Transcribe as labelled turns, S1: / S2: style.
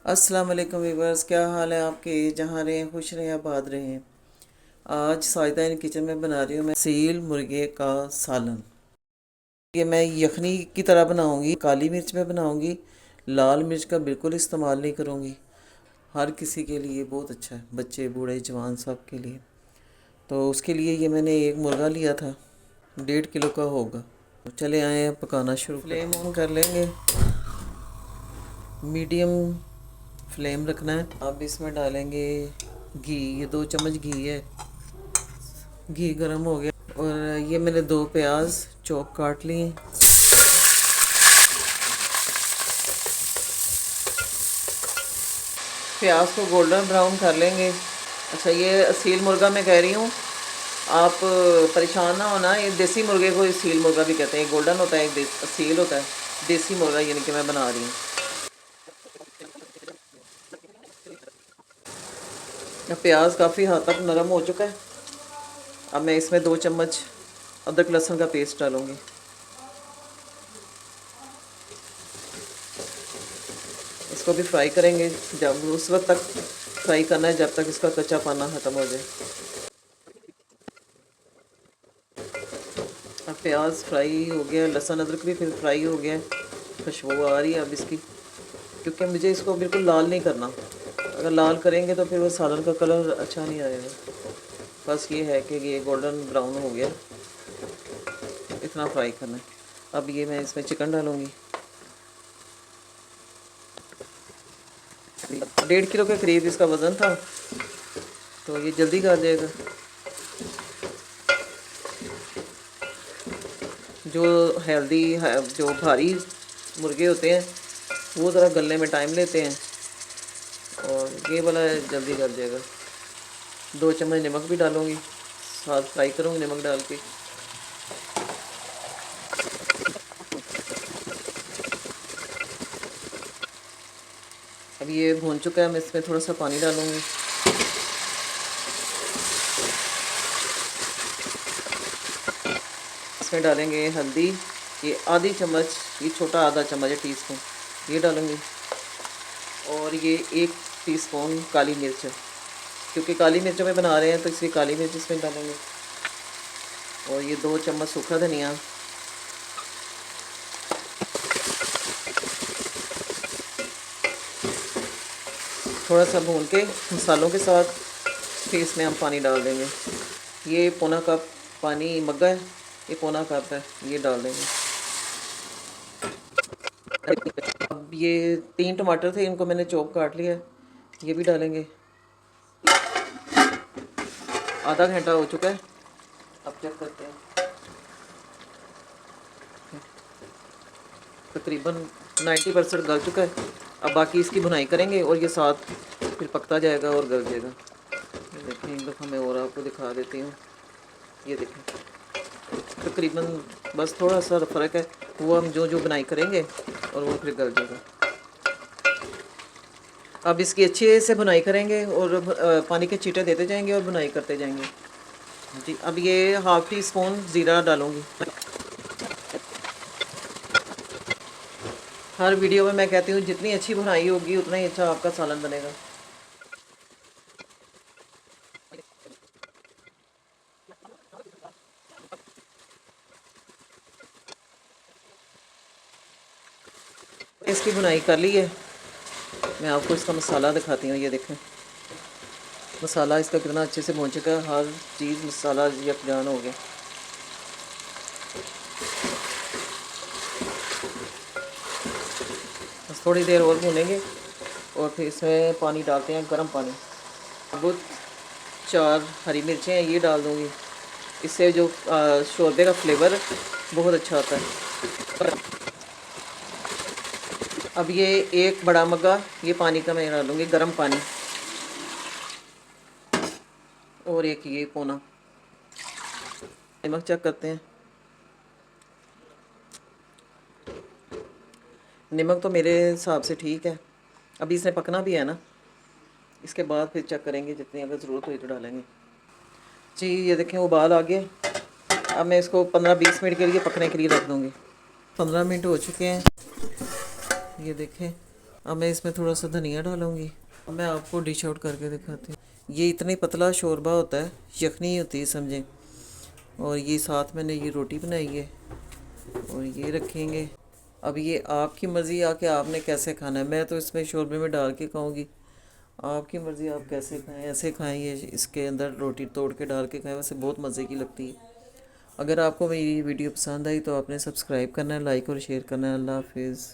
S1: अस्सलाम वालेकुम वीवर्स, क्या हाल है आपके? जहाँ रहें खुश रहें, आबाद रहें। आज साजिदा इन किचन में बना रही हूँ मैं सील मुर्गे का सालन। ये मैं यखनी की तरह बनाऊँगी, काली मिर्च में बनाऊँगी। लाल मिर्च का बिल्कुल इस्तेमाल नहीं करूँगी। हर किसी के लिए बहुत अच्छा है, बच्चे बूढ़े जवान सब के लिए। तो उसके लिए ये मैंने एक मुर्गा लिया था, 1.5 किलो का होगा। तो चले आए हैं पकाना शुरू। फ्लेम ऑन कर लेंगे, मीडियम फ्लेम रखना है। अब इसमें डालेंगे घी, ये 2 चम्मच घी है। घी गर्म हो गया और ये मैंने 2 प्याज चॉप काट लिए। प्याज को गोल्डन ब्राउन कर लेंगे। अच्छा, ये असील मुर्गा मैं कह रही हूँ, आप परेशान ना होना। ये देसी मुर्गे को असील मुर्गा भी कहते हैं। एक गोल्डन होता है, एक असील होता है। देसी मुर्गा यानी कि मैं बना रही हूँ। प्याज काफ़ी हद तक नरम हो चुका है। अब मैं इसमें 2 चम्मच अदरक लहसुन का पेस्ट डालूँगी। इसको भी फ्राई करेंगे, जब उस वक्त तक फ्राई करना है जब तक इसका कच्चा पाना ख़त्म हो जाए। अब प्याज फ्राई हो गया, लहसुन अदरक भी फिर फ्राई हो गया, खुशबू आ रही है अब इसकी। क्योंकि मुझे इसको बिल्कुल लाल नहीं करना। अगर लाल करेंगे तो फिर वो सालन का कलर अच्छा नहीं आएगा। बस ये है कि ये गोल्डन ब्राउन हो गया, इतना फ्राई करना है। अब ये मैं इसमें चिकन डालूँगी। 1.5 किलो के करीब इसका वज़न था, तो ये जल्दी कर जाएगा। जो हेल्दी है, जो भारी मुर्गे होते हैं वो ज़रा गलने में टाइम लेते हैं, और ये वाला जल्दी गल जाएगा। 2 चम्मच नमक भी डालूँगी, साथ फ्राई करूँगी नमक डाल के। अब ये भून चुका है, मैं इसमें थोड़ा सा पानी डालूँगी। इसमें डालेंगे हल्दी, ये आधी चम्मच, ये छोटा आधा चम्मच है टीस्पून, ये डालूँगी। और ये 1 टीस्पून काली मिर्च है, क्योंकि काली मिर्च में बना रहे हैं तो इसलिए काली मिर्च इसमें डालेंगे। और ये 2 चम्मच सूखा धनिया। थोड़ा सा भून के मसालों के साथ फिर इसमें हम पानी डाल देंगे। ये पौना कप पानी मग्गा है, ये पौना कप है, ये डाल देंगे। अब ये 3 टमाटर थे, इनको मैंने चॉप काट लिया है, ये भी डालेंगे। आधा घंटा हो चुका है, अब चेक करते हैं। तकरीबन 90% गल चुका है। अब बाकी इसकी भुनाई करेंगे और ये साथ फिर पकता जाएगा और गल जाएगा। ये देखें, एक दफ़ा मैं और आपको दिखा देती हूँ। ये देखें, तकरीबन बस थोड़ा सा फ़र्क है, वो हम जो जो बुनाई करेंगे और वो फिर गल जाएगा। अब इसकी अच्छे से बुनाई करेंगे और पानी के छींटे देते जाएंगे और बुनाई करते जाएंगे जी। अब ये हाफ़ टी स्पून ज़ीरा डालूँगी। हर वीडियो में मैं कहती हूँ जितनी अच्छी बुनाई होगी उतना ही अच्छा आपका सालन बनेगा। इसकी बुनाई कर ली है, मैं आपको इसका मसाला दिखाती हूँ। ये देखें, मसाला इसका कितना अच्छे से भून चुका है, हर चीज़ मसाला यकजान हो गया। बस थोड़ी देर और भूनेंगे और फिर इसमें पानी डालते हैं, गर्म पानी। अब 4 हरी मिर्चें हैं, ये डाल दूँगी। इससे जो शोरबे का फ्लेवर बहुत अच्छा आता है। अब ये 1 बड़ा मग्गा ये पानी का मैं डालूँगी, गर्म पानी। और एक ये पौना। नमक चेक करते हैं। नमक तो मेरे हिसाब से ठीक है। अभी इसने पकना भी है ना, इसके बाद फिर चेक करेंगे, जितनी अगर ज़रूरत हुई तो डालेंगे जी। ये देखें, उबाल आ गए। अब मैं इसको 15-20 मिनट के लिए पकने के लिए रख दूँगी। 15 मिनट हो चुके हैं, ये देखें अब मैं इसमें थोड़ा सा धनिया डालूँगी। मैं आपको डिश आउट करके दिखाती हूँ। ये इतनी पतला शोरबा होता है, यखनी होती है समझें। और ये साथ मैंने ये रोटी बनाई है और ये रखेंगे। अब ये आपकी मर्ज़ी आके आपने कैसे खाना है। मैं तो इसमें शोरबे में डाल के खाऊंगी, आपकी मर्ज़ी आप कैसे खाएं, ऐसे खाएं, ये इसके अंदर रोटी तोड़ के डाल के खाएं, वैसे बहुत मज़े की लगती है। अगर आपको मेरी वीडियो पसंद आई तो आपने सब्सक्राइब करना है, लाइक और शेयर करना है। अल्लाह हाफिज़।